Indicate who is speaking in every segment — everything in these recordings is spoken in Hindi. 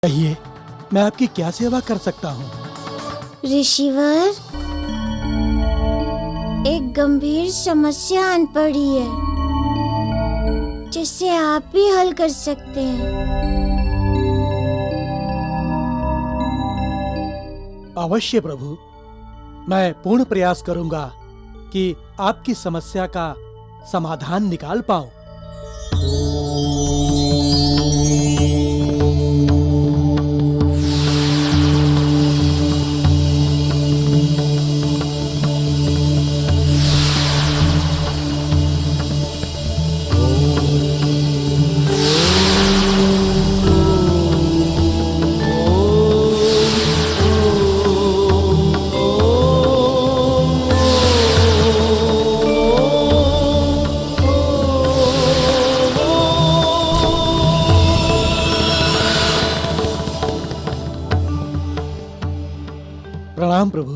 Speaker 1: कहिए, मैं आपकी क्या सेवा कर सकता हूँ?
Speaker 2: ऋषिवर, एक गंभीर समस्या आन पड़ी है जिसे आप भी हल कर सकते हैं।
Speaker 1: अवश्य प्रभु, मैं पूर्ण प्रयास करूंगा कि आपकी समस्या का समाधान निकाल पाऊं। प्रणाम प्रभु।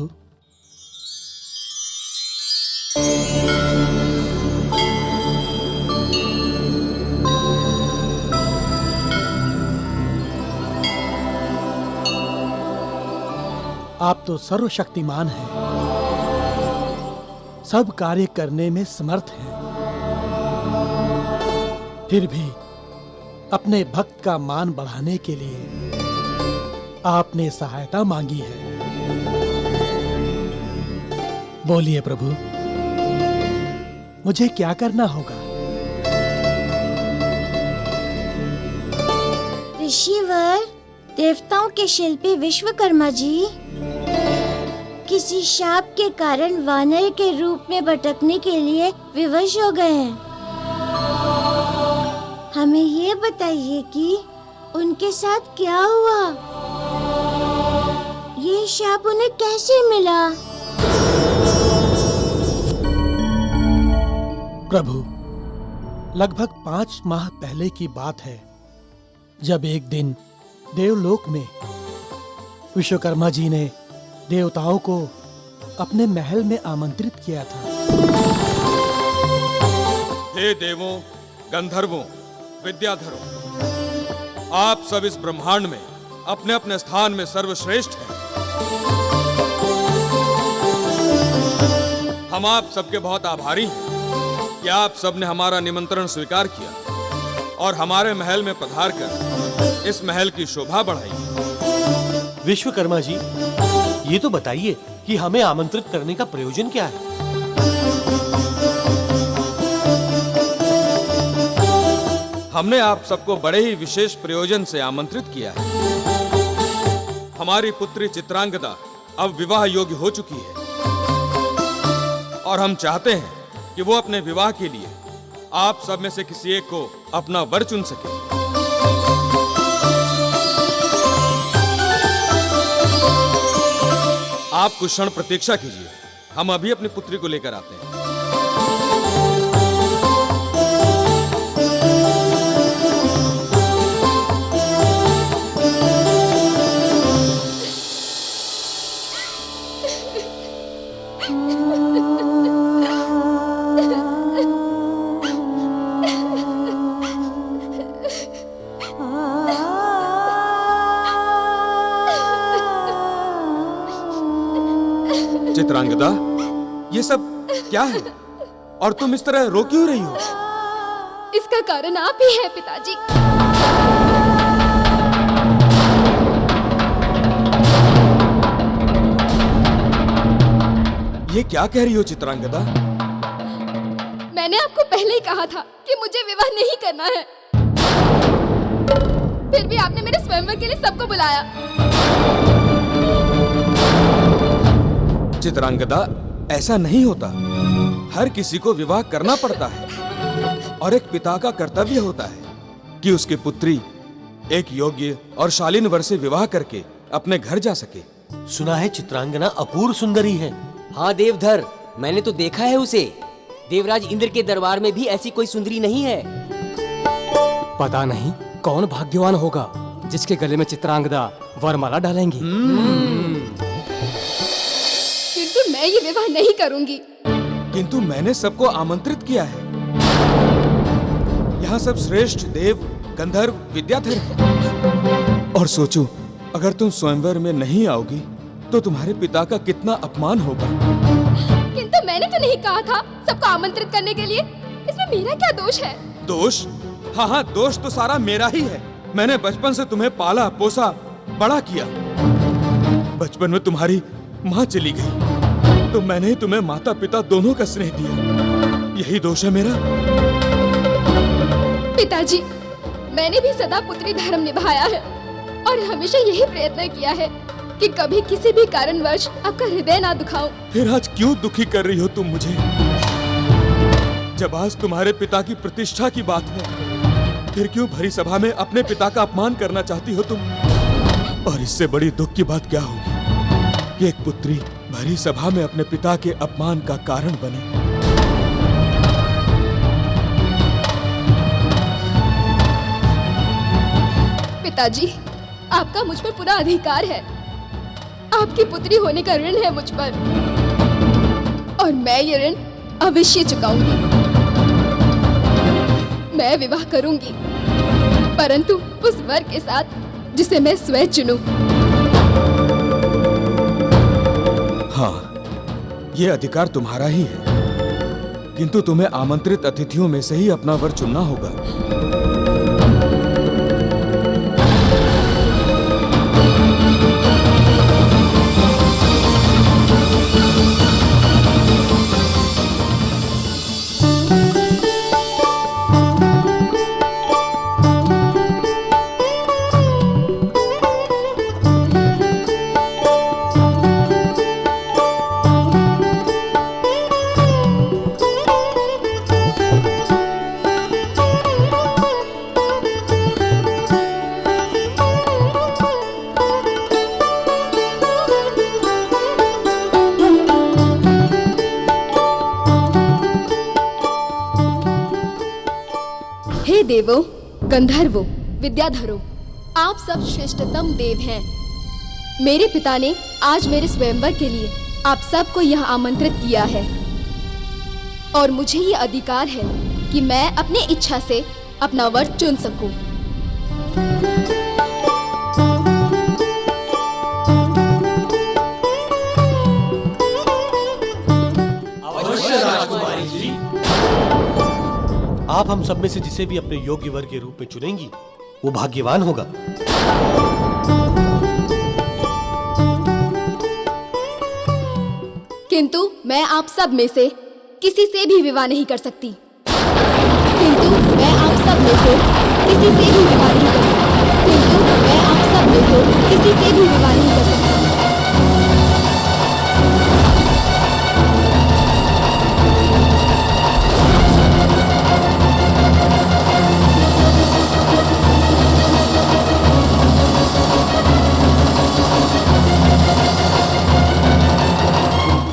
Speaker 1: आप तो सर्वशक्तिमान हैं, सब कार्य करने में समर्थ हैं। फिर भी अपने भक्त का मान बढ़ाने के लिए आपने सहायता मांगी है। बोलिए प्रभु, मुझे क्या करना होगा?
Speaker 2: ऋषिवर, देवताओं के शिल्पी विश्वकर्मा जी किसी शाप के कारण वानर के रूप में भटकने के लिए विवश हो गए हैं। हमें ये बताइए कि उनके साथ क्या हुआ? ये शाप उन्हें कैसे मिला?
Speaker 1: प्रभु, लगभग 5 माह पहले की बात है, जब एक दिन देवलोक में विश्वकर्मा जी ने देवताओं को अपने महल में आमंत्रित किया था।
Speaker 3: हे देवों, गंधर्वों, विद्याधरों, आप सब इस ब्रह्मांड में अपने अपने स्थान में सर्वश्रेष्ठ हैं। हम आप सबके बहुत आभारी हैं कि आप सबने हमारा निमंत्रण स्वीकार किया और हमारे महल में पधार कर इस महल की शोभा बढ़ाई।
Speaker 4: विश्वकर्मा जी, ये तो बताइए कि हमें आमंत्रित करने का प्रयोजन क्या है?
Speaker 3: हमने आप सबको बड़े ही विशेष प्रयोजन से आमंत्रित किया है। हमारी पुत्री चित्रांगदा अब विवाह योग्य हो चुकी है और हम चाहते हैं कि वो अपने विवाह के लिए आप सब में से किसी एक को अपना वर चुन सके। आप कुछ क्षण प्रतीक्षा कीजिए, हम अभी अपनी पुत्री को लेकर आते हैं। चित्रांगदा, ये सब क्या है और तुम इस तरह रो क्यों रही हो?
Speaker 5: इसका कारण आप ही हैं पिताजी।
Speaker 3: ये क्या कह रही हो चित्रांगदा?
Speaker 5: मैंने आपको पहले ही कहा था कि मुझे विवाह नहीं करना है, फिर भी आपने मेरे स्वयंवर के लिए सबको बुलाया।
Speaker 3: चित्रांगदा, ऐसा नहीं होता। हर किसी को विवाह करना पड़ता है और एक पिता का कर्तव्य होता है कि उसकी पुत्री एक योग्य और शालीन वर से विवाह करके अपने घर जा सके।
Speaker 4: सुना है चित्रांगना अपूर्व सुंदरी है।
Speaker 6: हाँ देवधर, मैंने तो देखा है उसे। देवराज इंद्र के दरबार में भी ऐसी कोई सुंदरी नहीं है।
Speaker 7: पता नहीं कौन भाग्यवान होगा जिसके गले में चित्रांगदा वरमाला डालेंगी।
Speaker 5: किंतु मैं ये विवाह नहीं करूंगी।
Speaker 3: किंतु मैंने सबको आमंत्रित किया है। यहाँ सब श्रेष्ठ देव, गंधर्व, विद्याधर हैं और सोचो, अगर तुम स्वयंवर में नहीं आओगी तो तुम्हारे पिता का कितना अपमान होगा।
Speaker 5: किंतु मैंने तो नहीं कहा था सबको आमंत्रित करने के लिए। इसमें मेरा क्या दोष है?
Speaker 3: दोष? हाँ हाँ, दोष तो सारा मेरा ही है। मैंने बचपन से तुम्हें पाला पोसा बड़ा किया। बचपन में तुम्हारी माँ चली गई तो मैंने तुम्हें माता पिता दोनों का स्नेह दिया। यही दोष है मेरा।
Speaker 5: पिताजी, मैंने भी सदा पुत्री धर्म निभाया है और हमेशा यही प्रयत्न किया है कि कभी किसी भी कारणवश आपका हृदय ना दुखाऊं।
Speaker 3: फिर आज क्यों दुखी कर रही हो तुम मुझे? जब आज तुम्हारे पिता की प्रतिष्ठा की बात है, फिर क्यों भरी सभा में अपने पिता का अपमान करना चाहती हो तुम? और इससे बड़ी दुख की बात क्या होगी कि एक पुत्री भरी सभा में अपने पिता के अपमान का कारण बने।
Speaker 5: पिताजी, आपका मुझ पर पूरा अधिकार है। आपकी पुत्री होने का ऋण है मुझ पर और मैं ये ऋण अवश्य चुकाऊंगी। मैं विवाह करूंगी, परंतु उस वर के साथ जिसे मैं स्वयं चुनूं।
Speaker 3: हाँ, ये अधिकार तुम्हारा ही है, किंतु तुम्हें आमंत्रित अतिथियों में से ही अपना वर चुनना होगा।
Speaker 5: हे देवों, गंधर्वों, विद्याधरों, आप सब श्रेष्ठतम देव हैं। मेरे पिता ने आज मेरे स्वयंवर के लिए आप सबको यह आमंत्रित किया है और मुझे ये अधिकार है कि मैं अपनी इच्छा से अपना वर चुन सकूं।
Speaker 4: आप हम सब में से जिसे भी अपने योग्य वर के रूप में चुनेंगी वो भाग्यवान होगा।
Speaker 5: किंतु मैं आप सब में से किसी से भी विवाह नहीं कर सकती। किंतु मैं आप सब में से किसी से भी विवाह नहीं कर सकती। किंतु मैं आप सब में से किसी से भी विवाह नहीं कर सकती।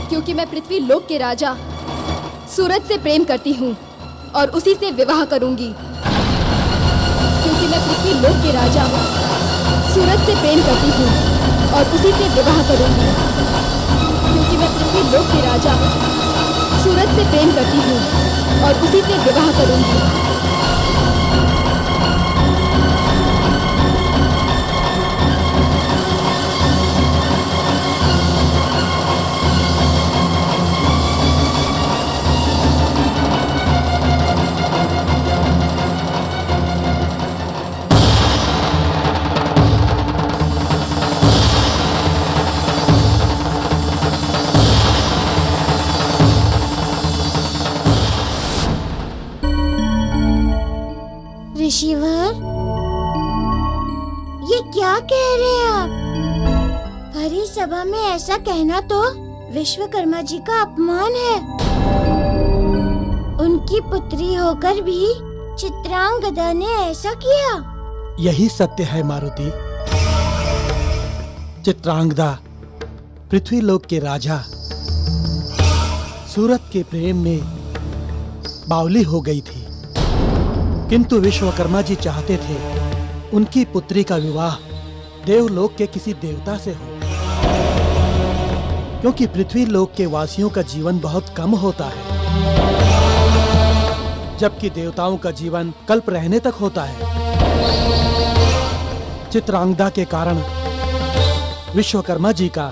Speaker 5: क्योंकि मैं पृथ्वी लोक के राजा सूरज से प्रेम करती हूँ और उसी से विवाह करूंगी। क्योंकि मैं पृथ्वी लोक के राजा सूरज से प्रेम करती हूँ और उसी से विवाह करूंगी। क्योंकि मैं पृथ्वी लोक के राजा सूरज से प्रेम करती हूँ और उसी से विवाह करूंगी।
Speaker 2: ऋषिवर, ये क्या कह रहे हैं आप? भरी सभा में ऐसा कहना तो विश्वकर्मा जी का अपमान है। उनकी पुत्री होकर भी चित्रांगदा ने ऐसा किया।
Speaker 1: यही सत्य है मारुति। चित्रांगदा पृथ्वीलोक के राजा सूरज के प्रेम में बावली हो गई थी, किंतु विश्वकर्मा जी चाहते थे उनकी पुत्री का विवाह देवलोक के किसी देवता से हो, क्योंकि पृथ्वीलोक के वासियों का जीवन बहुत कम होता है, जबकि देवताओं का जीवन कल्प रहने तक होता है। चित्रांगदा के कारण विश्वकर्मा जी का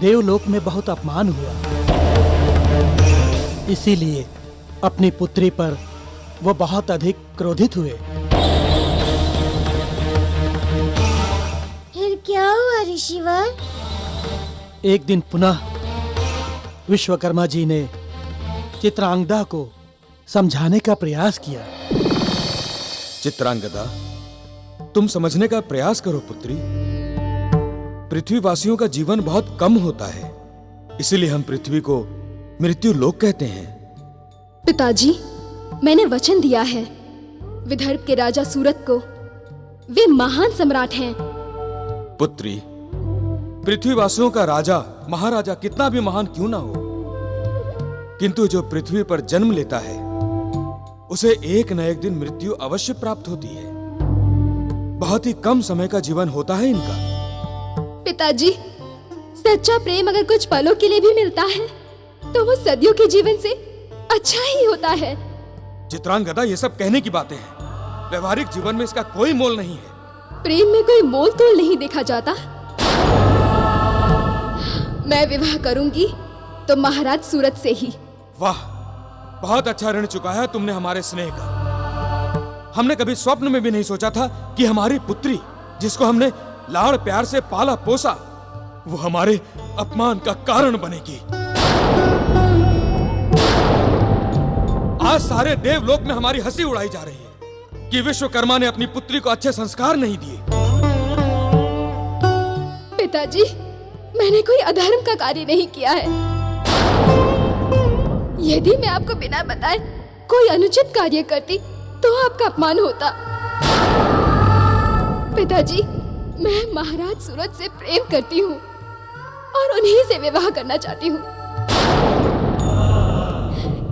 Speaker 1: देवलोक में बहुत अपमान हुआ। इसीलिए अपनी पुत्री पर वो बहुत अधिक क्रोधित हुए।
Speaker 2: फिर क्या हुआ ऋषिवर?
Speaker 1: एक दिन पुनः विश्वकर्मा जी ने चित्रांगदा को समझाने का प्रयास किया।
Speaker 3: चित्रांगदा, तुम समझने का प्रयास करो पुत्री। पृथ्वीवासियों का जीवन बहुत कम होता है, इसीलिए हम पृथ्वी को मृत्यु लोक कहते हैं।
Speaker 5: पिताजी, मैंने वचन दिया है विदर्भ के राजा सूरत को। वे महान सम्राट हैं।
Speaker 3: पुत्री, पृथ्वीवासियों का राजा महाराजा कितना भी महान क्यों ना हो, किंतु जो पृथ्वी पर जन्म लेता है उसे एक न एक दिन मृत्यु अवश्य प्राप्त होती है। बहुत ही कम समय का जीवन होता है इनका।
Speaker 5: पिताजी, सच्चा प्रेम अगर कुछ पलों के लिए भी मिलता है तो वो सदियों के जीवन से अच्छा ही होता है।
Speaker 3: चित्रांगदा, ये सब कहने की बातें हैं। व्यवहारिक जीवन में इसका कोई मोल नहीं है।
Speaker 5: प्रेम में कोई मोल तोल नहीं देखा जाता। मैं विवाह करूंगी तो महाराज सूरत से ही।
Speaker 3: वाह, बहुत अच्छा ऋण चुकाया तुमने हमारे स्नेह का। हमने कभी स्वप्न में भी नहीं सोचा था कि हमारी पुत्री, जिसको हमने लाड़ प्यार से पाला पोसा, वो हमारे अपमान का कारण बनेगी। आज सारे देवलोक में हमारी हंसी उड़ाई जा रही है कि विश्वकर्मा ने अपनी पुत्री को अच्छे संस्कार नहीं दिए।
Speaker 5: पिताजी, मैंने कोई अधर्म का कार्य नहीं किया है। यदि मैं आपको बिना बताए कोई अनुचित कार्य करती तो आपका अपमान होता। पिताजी, मैं महाराज सूरत से प्रेम करती हूँ और उन्हीं से विवाह करना चाहती हूँ।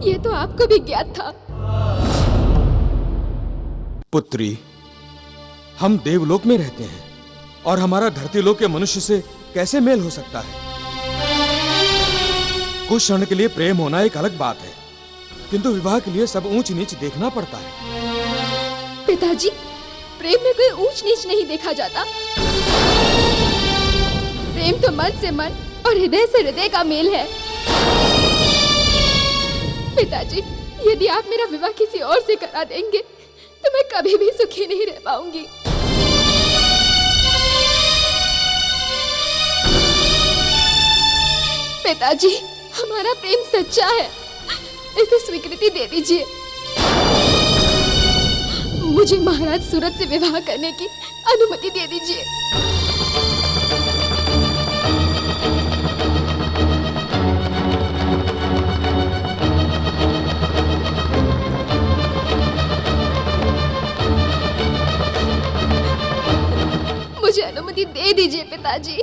Speaker 5: ये तो आपको भी ज्ञात था।
Speaker 3: पुत्री, हम देवलोक में रहते हैं और हमारा धरतीलोक के मनुष्य से कैसे मेल हो सकता है? कुछ क्षण के लिए प्रेम होना एक अलग बात है, किंतु विवाह के लिए सब ऊंच नीच देखना पड़ता है।
Speaker 5: पिताजी, प्रेम में कोई ऊंच नीच नहीं देखा जाता। प्रेम तो मन से मन और हृदय से हृदय का मेल है। पिताजी, यदि आप मेरा विवाह किसी और से करा देंगे तो मैं कभी भी सुखी नहीं रह पाऊंगी। पिताजी, हमारा प्रेम सच्चा है, इसे स्वीकृति दे दीजिए। मुझे महाराज सूरत से विवाह करने की अनुमति दे दीजिए। मुझे अनुमति दे दीजिए पिताजी।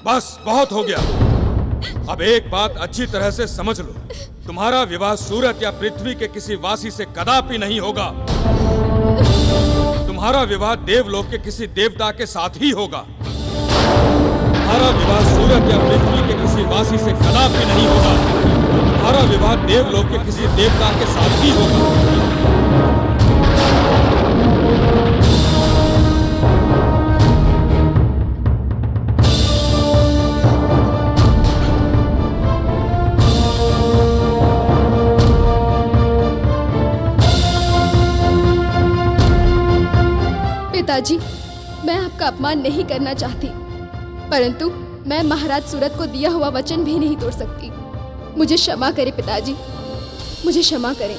Speaker 3: बस, बहुत हो गया। अब एक बात अच्छी तरह से समझ लो, तुम्हारा विवाह सूरत या पृथ्वी के किसी वासी से कदापि नहीं होगा। तुम्हारा विवाह देवलोक के किसी देवता के साथ ही होगा। तुम्हारा विवाह सूरत या पृथ्वी के किसी वासी से कदापि नहीं होगा। तुम्हारा विवाह देवलोक के किसी देवता के साथ ही होगा।
Speaker 5: पिताजी, मैं आपका अपमान नहीं करना चाहती, परंतु मैं महाराज सूरत को दिया हुआ वचन भी नहीं तोड़ सकती। मुझे क्षमा करें पिताजी, मुझे क्षमा करें।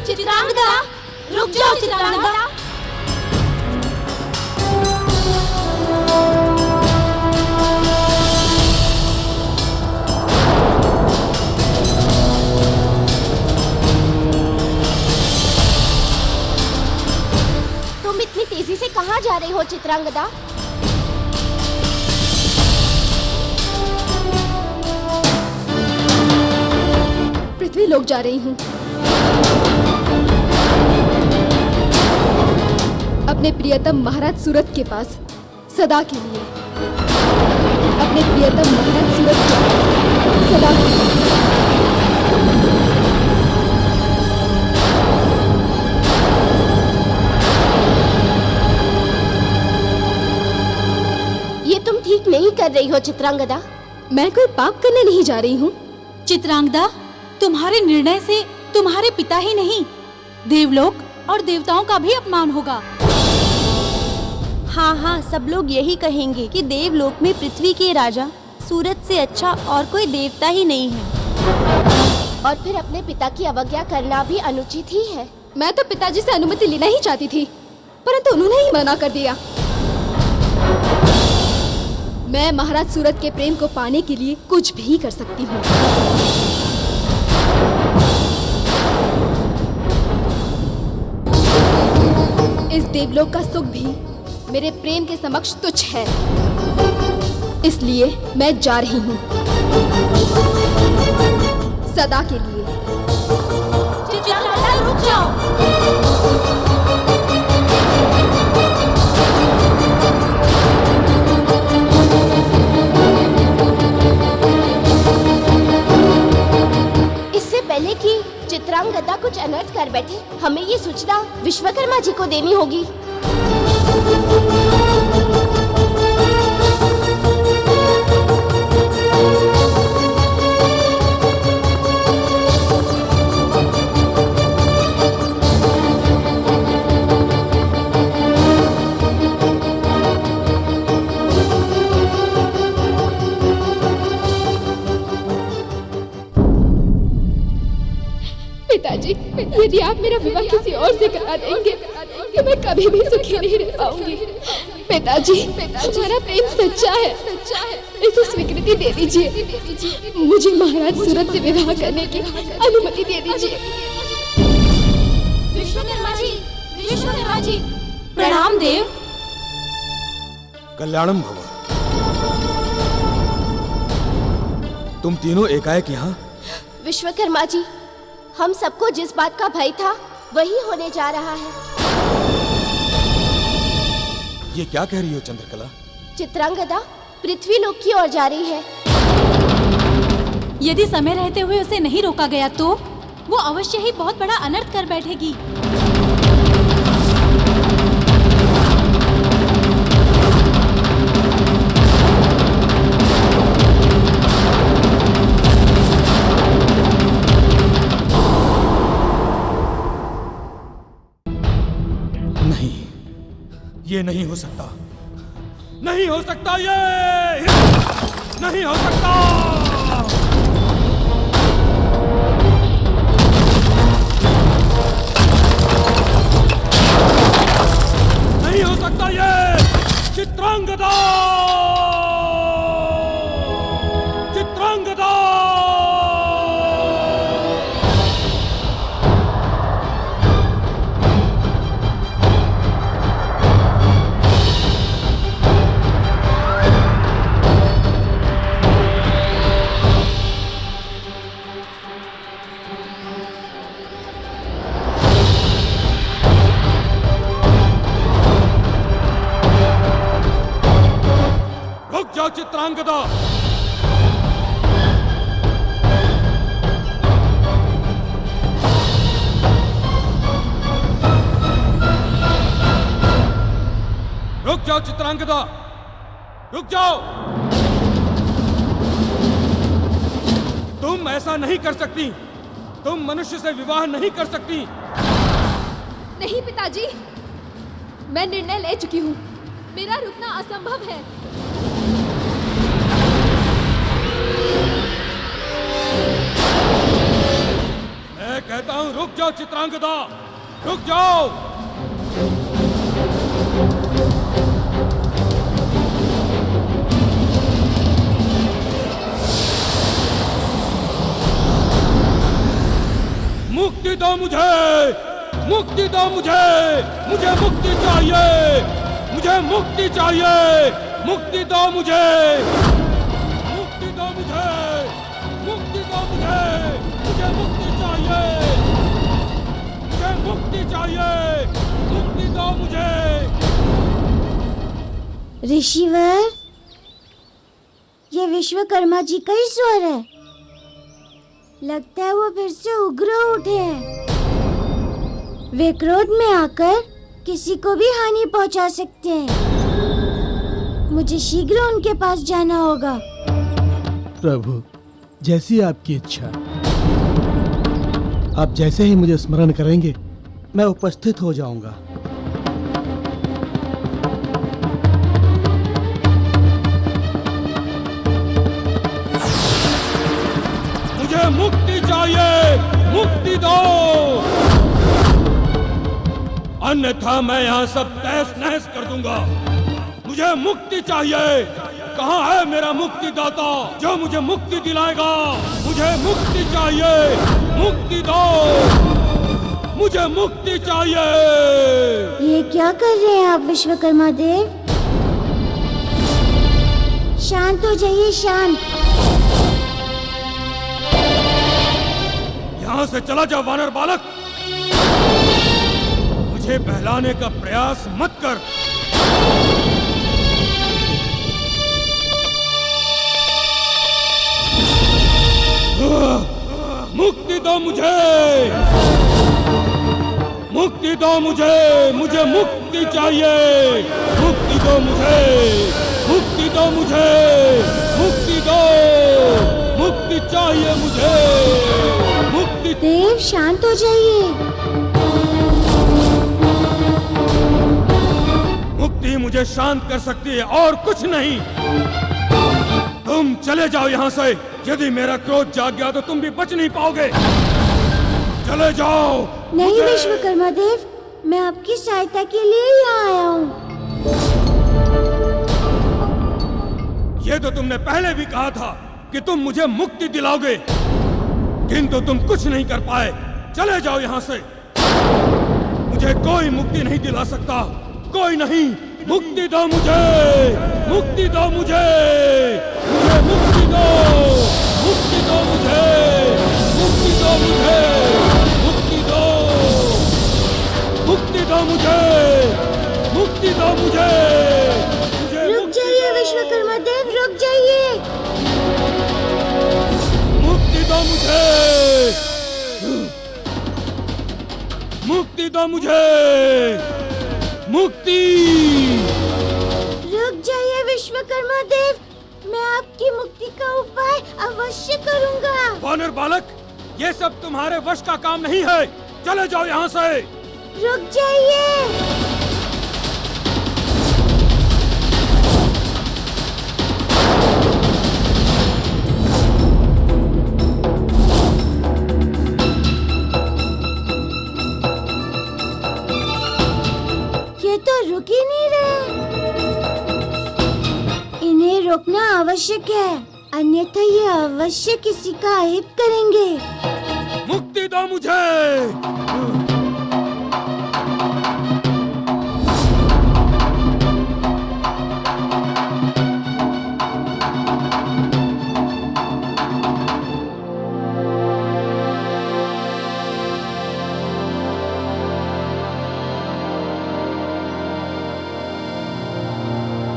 Speaker 2: चित्रांगदा, रुक जाओ चित्रांगदा। तुम इतनी तेजी से कहाँ जा रही हो चित्रांगदा?
Speaker 5: पृथ्वी लोक जा रही हूँ। अपने प्रियतम महाराज सूरत के पास सदा के लिए। अपने प्रियतम महाराज सूरत के पास सदा के लिए।
Speaker 2: ये तुम ठीक नहीं कर रही हो चित्रांगदा।
Speaker 5: मैं कोई पाप करने नहीं जा रही हूँ।
Speaker 8: चित्रांगदा, तुम्हारे निर्णय से तुम्हारे पिता ही नहीं, देवलोक और देवताओं का भी अपमान होगा।
Speaker 9: हाँ हाँ, सब लोग यही कहेंगे कि देवलोक में पृथ्वी के राजा सूरत से अच्छा और कोई देवता ही नहीं है।
Speaker 2: और फिर अपने पिता की अवज्ञा करना भी अनुचित ही है।
Speaker 5: मैं तो पिताजी से अनुमति लेना ही चाहती थी, परंतु उन्होंने ही मना कर दिया। मैं महाराज सूरत के प्रेम को पाने के लिए कुछ भी कर सकती हूँ। इस देवलोक का सुख भी मेरे प्रेम के समक्ष तुच्छ है, इसलिए मैं जा रही हूँ सदा के लिए।
Speaker 8: चित्रांगदा, रुक जाओ।
Speaker 2: इससे पहले कि चित्रांगदा कुछ अनर्थ कर बैठे, हमें ये सूचना विश्वकर्मा जी को देनी होगी।
Speaker 5: पिताजी, यदि आप मेरा विवाह किसी और से करा देंगे तो मैं कभी भी सुखी नहीं रह पाऊंगी। पिताजी, हमारा प्रेम सच्चा है, इसे स्वीकृति दे दीजिए। मुझे महाराज सूरत से विवाह करने की अनुमति दे दीजिए।
Speaker 8: विश्वकर्मा जी, विश्वकर्मा जी, प्रणाम देव।
Speaker 3: कल्याणम भव। तुम तीनों एकाएक यहाँ?
Speaker 2: विश्वकर्मा जी, हम सबको जिस बात का भय था वही होने जा रहा है।
Speaker 3: ये क्या कह रही हो चंद्रकला?
Speaker 2: चित्रांगदा पृथ्वी लोक की ओर जा रही है।
Speaker 8: यदि समय रहते हुए उसे नहीं रोका गया तो वो अवश्य ही बहुत बड़ा अनर्थ कर बैठेगी।
Speaker 3: ये नहीं हो सकता, नहीं हो सकता, ये नहीं हो सकता। नहीं हो सकता ये। चित्रांगदा, चित्रांगदा। चित्रांगदा, रुक जाओ। चित्रांगदा, रुक जाओ। तुम ऐसा नहीं कर सकती। तुम मनुष्य से विवाह नहीं कर सकती।
Speaker 5: नहीं पिताजी, मैं निर्णय ले चुकी हूँ। मेरा रुकना असंभव है।
Speaker 3: मैं कहता हूं रुक जाओ चित्रांगदा, रुक जाओ। मुक्ति दो मुझे, मुक्ति दो मुझे, मुझे मुक्ति चाहिए, मुझे मुक्ति चाहिए, मुक्ति दो मुझे, मुक्ति दो मुझे, मुक्ति दो मुझे, मुझे मुक्ति चाहिए, मुझे मुक्ति चाहिए, मुक्ति दो मुझे।
Speaker 2: ऋषिवर, ये विश्वकर्मा जी का ही स्वर है। लगता है वो फिर से उग्र उठे हैं। वे क्रोध में आकर किसी को भी हानि पहुंचा सकते हैं। मुझे शीघ्र उनके पास जाना होगा।
Speaker 1: प्रभु, जैसी आपकी इच्छा। आप जैसे ही मुझे स्मरण करेंगे मैं उपस्थित हो जाऊंगा।
Speaker 3: मुझे मुक्ति चाहिए, मुक्ति दो, अन्यथा मैं यहाँ सब तहस नहस कर दूंगा। मुझे मुक्ति चाहिए। कहाँ है मेरा मुक्तिदाता जो मुझे मुक्ति दिलाएगा? मुझे मुक्ति चाहिए, मुक्ति दो, मुझे मुक्ति चाहिए।
Speaker 2: ये क्या कर रहे हैं आप विश्वकर्मा देव? शांत हो जाइए, शांत।
Speaker 3: यहाँ से चला जा वानर बालक। मुझे बहलाने का प्रयास मत कर। मुक्ति दो मुझे, मुक्ति दो मुझे, मुझे मुक्ति चाहिए। मुक्ति दो मुझे, मुक्ति दो मुझे, मुक्ति दो, मुक्ति चाहिए मुझे, मुक्ति।
Speaker 2: देव, शांत हो जाइए।
Speaker 3: मुक्ति मुझे शांत कर सकती है और कुछ नहीं। तुम चले जाओ यहाँ से। यदि मेरा क्रोध जाग गया तो तुम भी बच नहीं पाओगे। चले जाओ।
Speaker 2: नहीं विश्वकर्मा देव, मैं आपकी सहायता के लिए यहाँ आया हूँ।
Speaker 3: ये तो तुमने पहले भी कहा था कि तुम मुझे मुक्ति दिलाओगे, किंतु तुम कुछ नहीं कर पाए। चले जाओ यहाँ से। मुझे कोई मुक्ति नहीं दिला सकता, कोई नहीं। मुक्ति दो मुझे, मुक्ति दो मुझे, मुझे मुक्ति दो, मुक्ति दो मुझे, मुक्ति दो मुझे, मुक्ति दो, मुक्ति दो मुझे, मुक्ति दो मुझे।
Speaker 2: रुक जाइए विश्वकर्मा देव, रुक जाइए।
Speaker 3: मुक्ति दो मुझे, मुक्ति दो मुझे, मुक्ति।
Speaker 2: रुक जाइए विश्वकर्मा देव, मैं आपकी मुक्ति का उपाय अवश्य करूंगा।
Speaker 3: वानर बालक, ये सब तुम्हारे वश का काम नहीं है। चले जाओ यहाँ से।
Speaker 2: रुक जाइए। ये तो रुक ही नहीं रहे। इन्हें रोकना आवश्यक है, अन्यथा ये अवश्य किसी का अहित करेंगे।
Speaker 3: मुक्ति दो मुझे।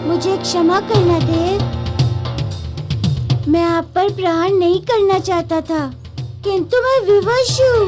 Speaker 2: मुझे क्षमा करना देव, मैं आप पर प्रहार नहीं करना चाहता था, किंतु मैं विवश हूँ।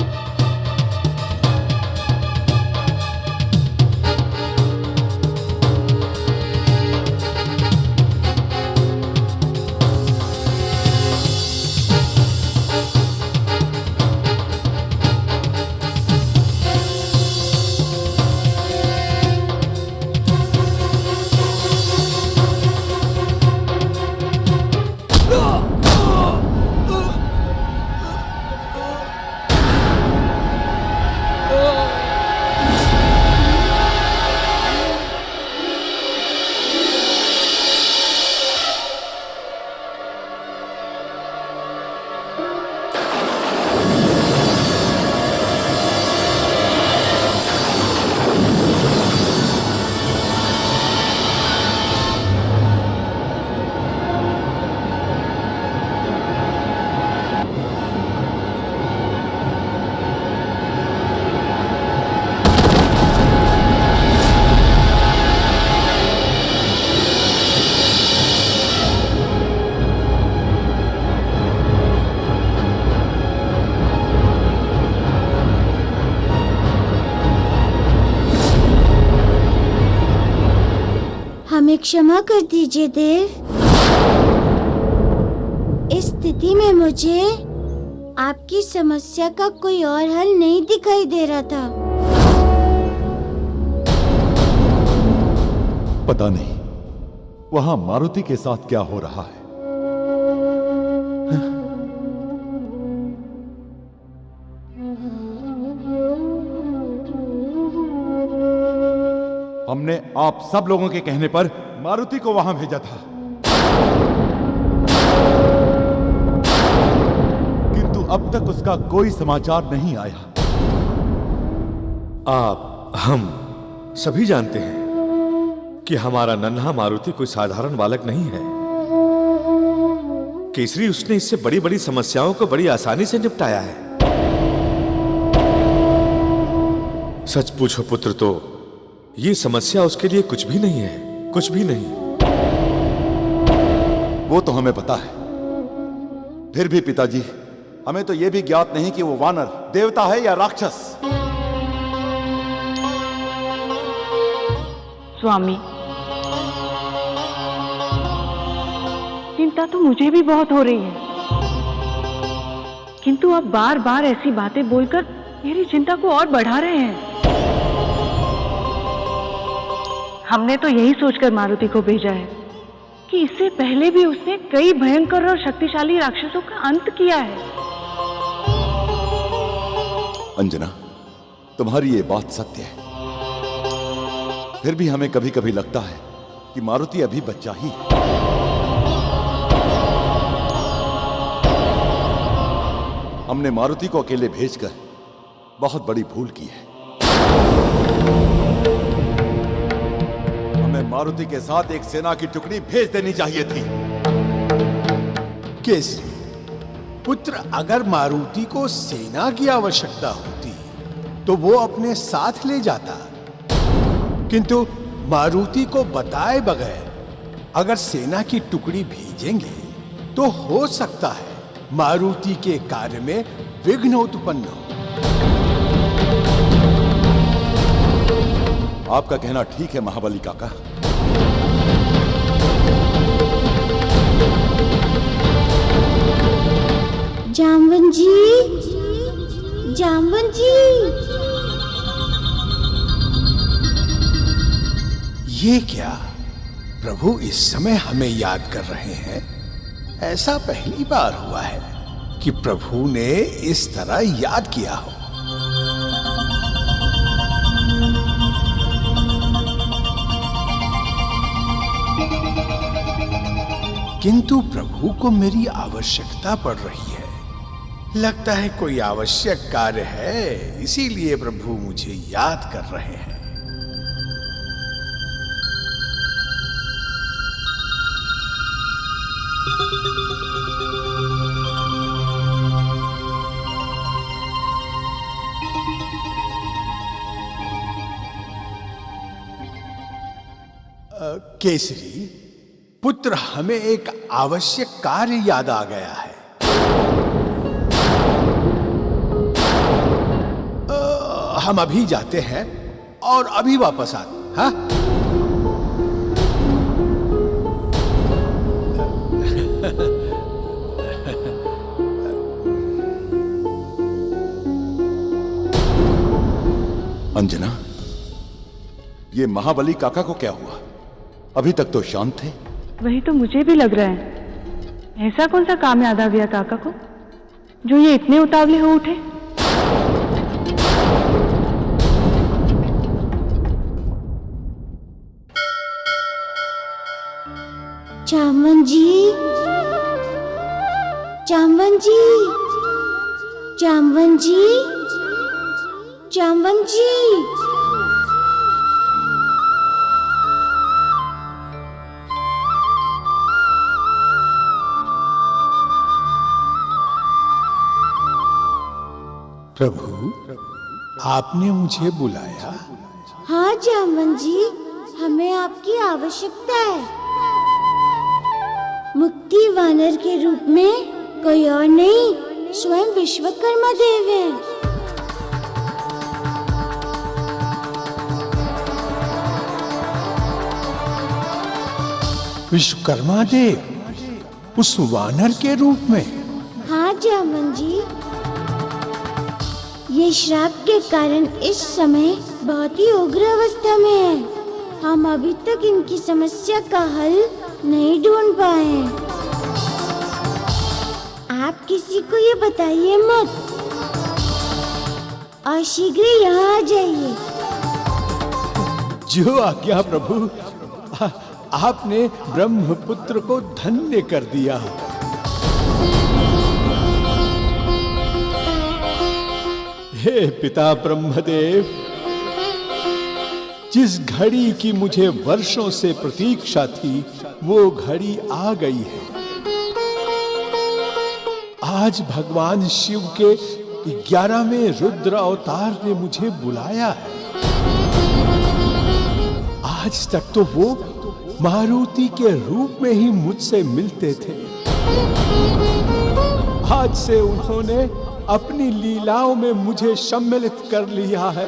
Speaker 2: हमें क्षमा कर दीजिए देव। इस स्थिति में मुझे आपकी समस्या का कोई और हल नहीं दिखाई दे रहा था।
Speaker 10: पता नहीं वहां मारुति के साथ क्या हो रहा है। हमने आप सब लोगों के कहने पर मारुति को वहां भेजा था, किंतु अब तक उसका कोई समाचार नहीं आया।
Speaker 11: आप हम सभी जानते हैं कि हमारा नन्हा मारुति कोई साधारण बालक नहीं है। केसरी उसने इससे बड़ी बड़ी समस्याओं को बड़ी आसानी से निपटाया है। सच पूछो पुत्र तो ये समस्या उसके लिए कुछ भी नहीं है, कुछ भी नहीं।
Speaker 10: वो तो हमें पता है, फिर भी पिताजी हमें तो यह भी ज्ञात नहीं कि वो वानर देवता है या राक्षस।
Speaker 12: स्वामी, चिंता तो मुझे भी बहुत हो रही है, किंतु आप बार बार ऐसी बातें बोलकर मेरी चिंता को और बढ़ा रहे हैं। हमने तो यही सोचकर मारुति को भेजा है कि इससे पहले भी उसने कई भयंकर और शक्तिशाली राक्षसों का अंत किया है।
Speaker 10: अंजना, तुम्हारी ये बात सत्य है, फिर भी हमें कभी कभी लगता है कि मारुति अभी बच्चा ही है। हमने मारुति को अकेले भेजकर बहुत बड़ी भूल की है। हमें मारुति के साथ एक सेना की टुकड़ी भेज देनी चाहिए थी।
Speaker 13: केसरी पुत्र, अगर मारुति को सेना की आवश्यकता होती तो वो अपने साथ ले जाता, किंतु मारुति को बताए बगैर अगर सेना की टुकड़ी भेजेंगे तो हो सकता है मारुति के कार्य में विघ्न उत्पन्न हो।
Speaker 10: आपका कहना ठीक है महाबली काका।
Speaker 2: जामवन जी, जामवन जी,
Speaker 13: ये क्या प्रभु इस समय हमें याद कर रहे हैं? ऐसा पहली बार हुआ है कि प्रभु ने इस तरह याद किया हो। किंतु प्रभु को मेरी आवश्यकता पड़ रही है। लगता है कोई आवश्यक कार्य है, इसीलिए प्रभु मुझे याद कर रहे हैं। केसरी पुत्र, हमें एक आवश्यक कार्य याद आ गया है। हम अभी जाते हैं और अभी वापस आते। हाँ,
Speaker 10: अंजना, ये महाबली काका को क्या हुआ? अभी तक तो शांत थे।
Speaker 12: वही तो मुझे भी लग रहा है। ऐसा कौन सा काम याद आ गया काका को जो ये इतने उतावले हो उठे?
Speaker 2: जामवन जी, जामवन जी, जामवन जी, जामवन जी।
Speaker 13: प्रभु, आपने मुझे बुलाया?
Speaker 2: हाँ जामवन जी, हमें आपकी आवश्यकता है। मुक्ति वानर के रूप में कोई और नहीं, स्वयं विश्वकर्मा देव है।
Speaker 13: विश्वकर्मा देव उस वानर के रूप में?
Speaker 2: हाँ जामवन जी, ये श्राप के कारण इस समय बहुत ही उग्र अवस्था में है। हम अभी तक इनकी समस्या का हल नहीं ढूंढ पाए हैं। आप किसी को ये बताइए मत और शीघ्र यहाँ आ जाइए।
Speaker 13: जो आज्ञा प्रभु। आपने ब्रह्मपुत्र को धन्य कर दिया। हे पिता ब्रह्मदेव, जिस घड़ी की मुझे वर्षों से प्रतीक्षा थी वो घड़ी आ गई है। आज भगवान शिव के 11वें रुद्र अवतार ने मुझे बुलाया है। आज तक तो वो मारुति के रूप में ही मुझसे मिलते थे। आज से उन्होंने अपनी लीलाओं में मुझे सम्मिलित कर लिया है।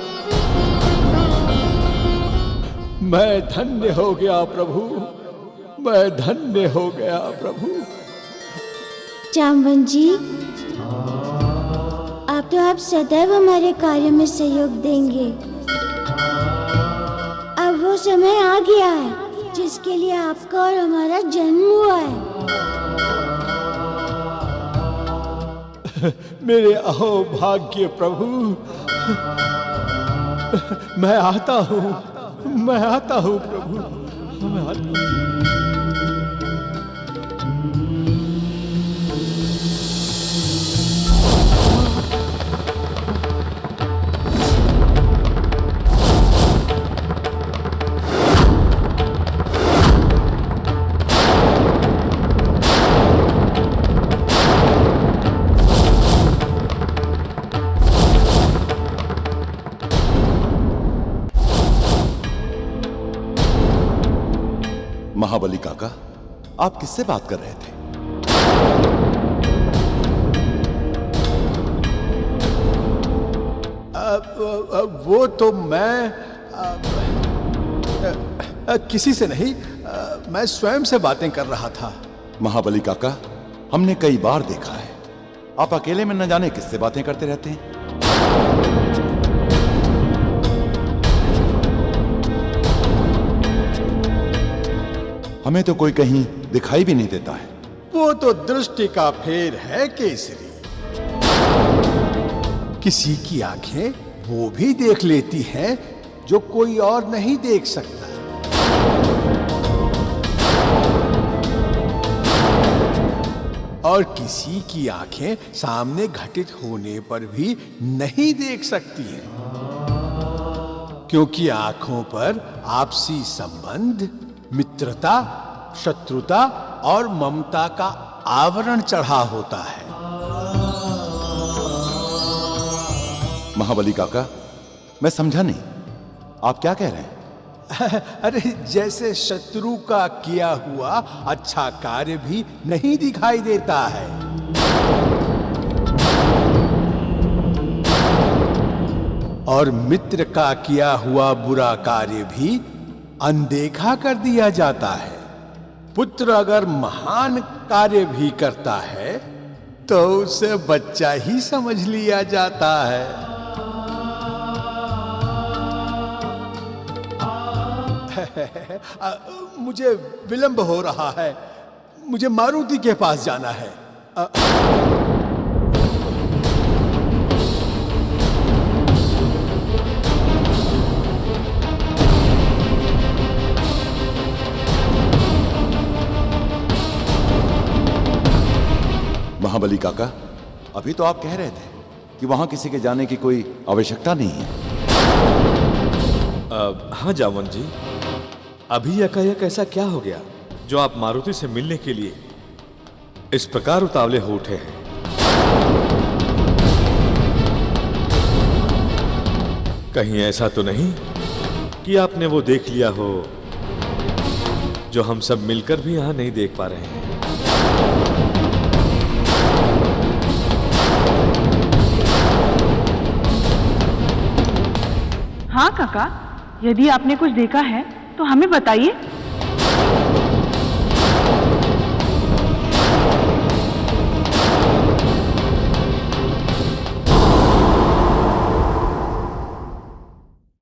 Speaker 13: मैं धन्य हो गया प्रभु, मैं धन्य हो गया प्रभु।
Speaker 2: जामवन जी, आप सदैव हमारे कार्य में सहयोग देंगे। अब वो समय आ गया है जिसके लिए आपका और हमारा जन्म हुआ है।
Speaker 13: मेरे अहो भाग्य प्रभु, मैं आता हूँ प्रभु, मैं आता हूँ।
Speaker 10: महाबली काका, आप किससे बात कर रहे थे?
Speaker 13: वो तो मैं किसी से नहीं, मैं स्वयं से बातें कर रहा था।
Speaker 10: महाबली काका, हमने कई बार देखा है आप अकेले में न जाने किससे बातें करते रहते हैं। हमें तो कोई कहीं दिखाई भी नहीं देता है।
Speaker 13: वो तो दृष्टि का फेर है केसरी। किसी की आंखें वो भी देख लेती हैं जो कोई और नहीं देख सकता। और किसी की आंखें सामने घटित होने पर भी नहीं देख सकती हैं, क्योंकि आंखों पर आपसी संबंध, मित्रता, शत्रुता और ममता का आवरण चढ़ा होता है।
Speaker 10: महाबली काका, मैं समझा नहीं, आप क्या कह रहे हैं?
Speaker 13: अरे जैसे शत्रु का किया हुआ अच्छा कार्य भी नहीं दिखाई देता है, और मित्र का किया हुआ बुरा कार्य भी अनदेखा कर दिया जाता है। पुत्र अगर महान कार्य भी करता है तो उसे बच्चा ही समझ लिया जाता है। मुझे विलंब हो रहा है, मुझे मारुति के पास जाना है।
Speaker 10: महाबली काका, अभी तो आप कह रहे थे कि वहां किसी के जाने की कोई आवश्यकता नहीं है।
Speaker 11: हाँ जामवन जी, अभी एकाएक ऐसा क्या हो गया जो आप मारुति से मिलने के लिए इस प्रकार उतावले हो उठे हैं? कहीं ऐसा तो नहीं कि आपने वो देख लिया हो जो हम सब मिलकर भी यहां नहीं देख पा रहे हैं?
Speaker 12: हाँ काका, यदि आपने कुछ देखा है तो हमें बताइए।